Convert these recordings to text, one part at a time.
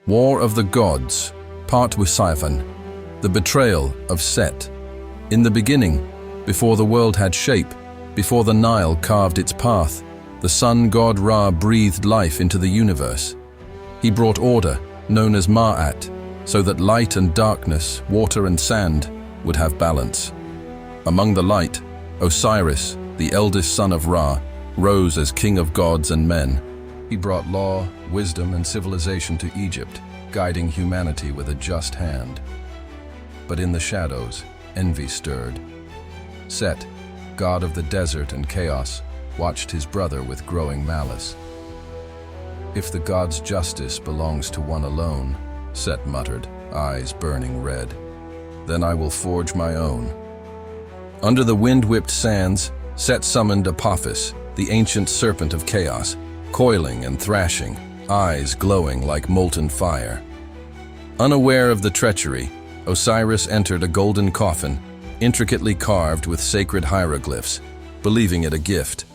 War of the Gods, Part Wisaiphon, the Betrayal of Set. In the beginning, before the world had shape, before the Nile carved its path, the sun god Ra breathed life into the universe. He brought order, known as Ma'at, so that light and darkness, water and sand, would have balance. Among the light, Osiris, the eldest son of Ra, rose as king of gods and men. He brought law, wisdom, and civilization to Egypt, guiding humanity with a just hand. But in the shadows, envy stirred. Set, god of the desert and chaos, watched his brother with growing malice. "If the god's justice belongs to one alone," Set muttered, eyes burning red, "then I will forge my own." Under the wind-whipped sands, Set summoned Apophis, the ancient serpent of chaos, coiling and thrashing, eyes glowing like molten fire. Unaware of the treachery, Osiris entered a golden coffin, intricately carved with sacred hieroglyphs, believing it a gift.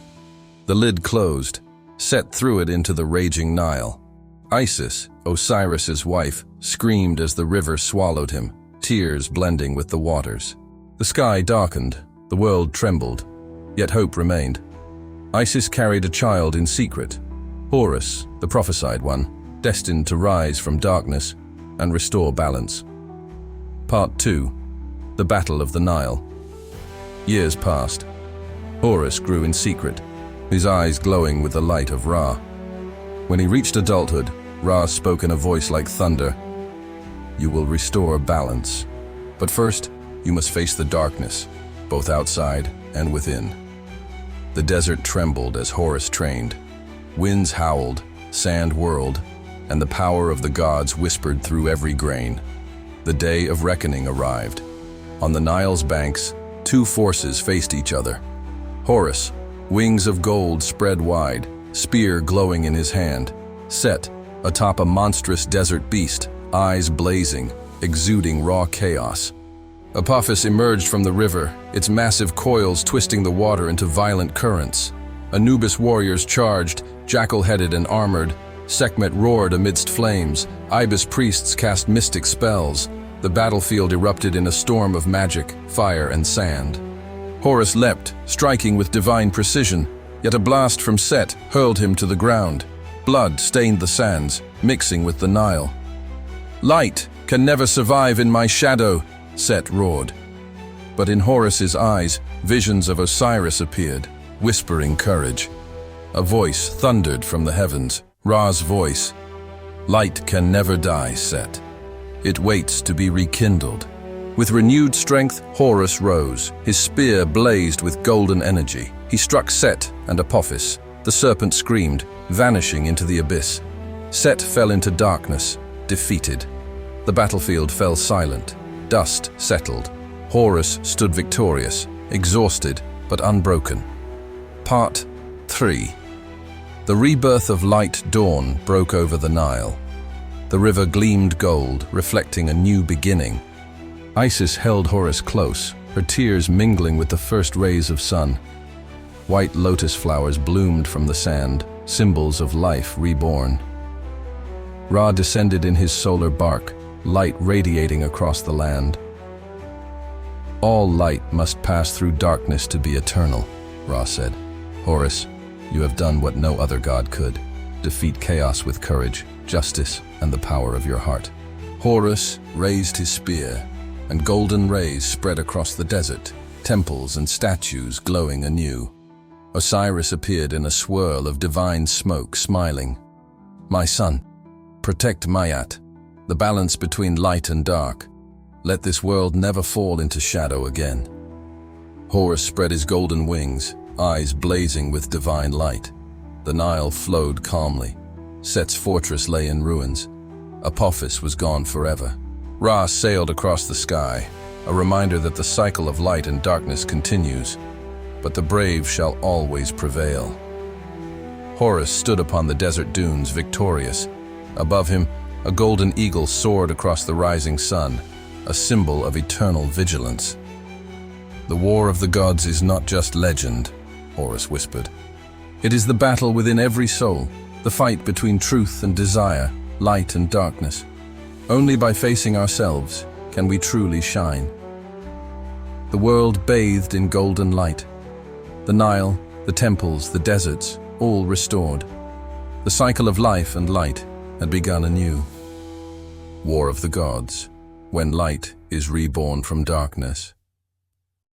The lid closed. Set threw it into the raging Nile. Isis, Osiris's wife, screamed as the river swallowed him, tears blending with the waters. The sky darkened, the world trembled, yet hope remained. Isis carried a child in secret, Horus, the prophesied one, destined to rise from darkness and restore balance. Part 2. The Battle of the Nile. Years passed. Horus grew in secret, his eyes glowing with the light of Ra. When he reached adulthood, Ra spoke in a voice like thunder. "You will restore balance. But first, you must face the darkness, both outside and within." The desert trembled as Horus trained. Winds howled, sand whirled, and the power of the gods whispered through every grain. The day of reckoning arrived. On the Nile's banks, two forces faced each other. Horus, wings of gold spread wide, spear glowing in his hand. Set, atop a monstrous desert beast, eyes blazing, exuding raw chaos. Apophis emerged from the river, its massive coils twisting the water into violent currents. Anubis warriors charged, jackal-headed and armored. Sekhmet roared amidst flames. Ibis priests cast mystic spells. The battlefield erupted in a storm of magic, fire, and sand. Horus leapt, striking with divine precision, yet a blast from Set hurled him to the ground. Blood stained the sands, mixing with the Nile. "Light can never survive in my shadow," Set roared. But in Horus's eyes, visions of Osiris appeared, whispering courage. A voice thundered from the heavens, Ra's voice. "Light can never die, Set. It waits to be rekindled." With renewed strength, Horus rose. His spear blazed with golden energy. He struck Set and Apophis. The serpent screamed, vanishing into the abyss. Set fell into darkness, defeated. The battlefield fell silent. Dust settled. Horus stood victorious, exhausted but unbroken. Part 3. The rebirth of light dawn broke over the Nile. The river gleamed gold, reflecting a new beginning. Isis held Horus close, her tears mingling with the first rays of sun. White lotus flowers bloomed from the sand, symbols of life reborn. Ra descended in his solar bark, light radiating across the land. "All light must pass through darkness to be eternal," Ra said. "Horus, you have done what no other god could. Defeat chaos with courage, justice, and the power of your heart." Horus raised his spear, and golden rays spread across the desert, temples and statues glowing anew. Osiris appeared in a swirl of divine smoke, smiling. "My son, protect Ma'at, the balance between light and dark. Let this world never fall into shadow again." Horus spread his golden wings, eyes blazing with divine light. The Nile flowed calmly. Set's fortress lay in ruins. Apophis was gone forever. Ra sailed across the sky, a reminder that the cycle of light and darkness continues, but the brave shall always prevail. Horus stood upon the desert dunes, victorious. Above him, a golden eagle soared across the rising sun, a symbol of eternal vigilance. "The war of the gods is not just legend," Horus whispered. "It is the battle within every soul, the fight between truth and desire, light and darkness. Only by facing ourselves can we truly shine. The world bathed in golden light. The Nile, the temples, the deserts, all restored. The cycle of life and light had begun anew. War of the gods, when light is reborn from darkness.